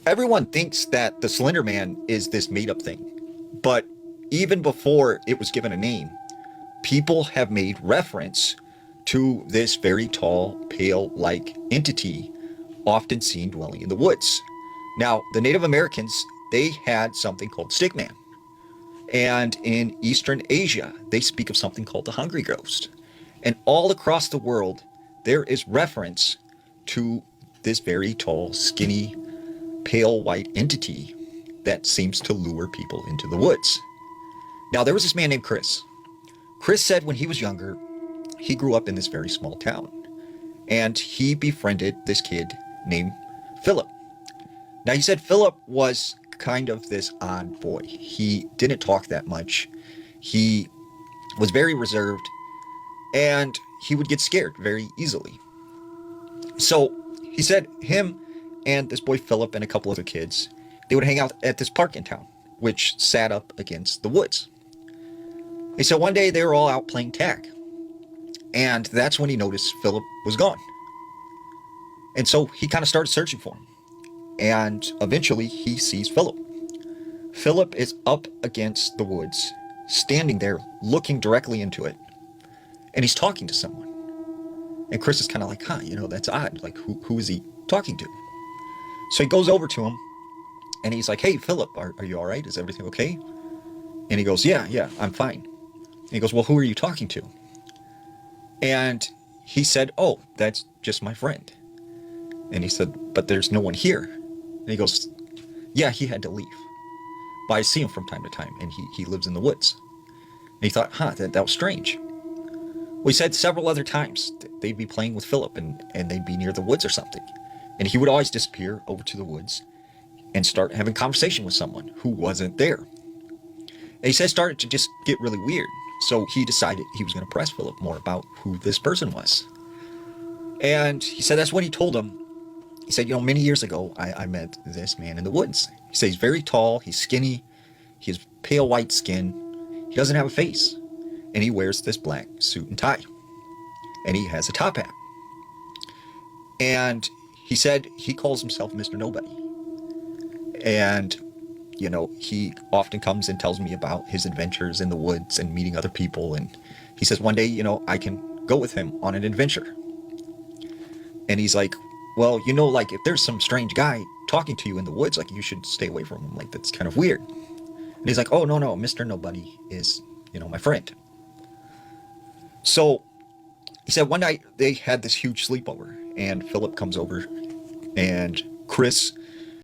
Everyone thinks that the Slender Man is this made up thing, but even before it was given a name, people have made reference to this very tall, pale like entity often seen dwelling in the woods. Now, the Native Americans, they had something called Stickman. And in Eastern Asia, they speak of something called the Hungry Ghost. And all across the world, there is reference to this very tall, skinny, pale white entity that seems to lure people into the woods. Now, there was this man named Chris. Chris said when he was younger, he grew up in this very small town. And he befriended this kid named Philip. Now, he said Philip was kind of this odd boy. He didn't talk that much. He was very reserved, and he would get scared very easily. So he said him and this boy Philip and a couple other kids, they would hang out at this park in town, which sat up against the woods. And so one day they were all out playing tag, and that's when he noticed Philip was gone. And so he kind of started searching for him. And eventually he sees Philip. Philip is up against the woods, standing there, looking directly into it. And he's talking to someone. And Chris is kind of like, that's odd. Like, who is he talking to? So he goes over to him and he's like, hey, Philip, are you all right? Is everything okay? And he goes, yeah, I'm fine. And he goes, well, who are you talking to? And he said, oh, that's just my friend. And he said, but there's no one here. And he goes, yeah, he had to leave. But I see him from time to time, and he lives in the woods. And he thought, that was strange. Well, he said several other times they'd be playing with Philip, and they'd be near the woods or something. And he would always disappear over to the woods and start having conversation with someone who wasn't there. And he said it started to just get really weird. So he decided he was going to press Philip more about who this person was. And he said that's when he told him. He said, many years ago, I met this man in the woods. He said he's very tall, he's skinny, he has pale white skin, he doesn't have a face, and he wears this black suit and tie, and he has a top hat. And he said he calls himself Mr. Nobody. And, he often comes and tells me about his adventures in the woods and meeting other people. And he says one day, I can go with him on an adventure. And he's like, well, like if there's some strange guy talking to you in the woods, like you should stay away from him. Like that's kind of weird. And he's like, oh, no, Mr. Nobody is, my friend. So he said one night they had this huge sleepover and Philip comes over and Chris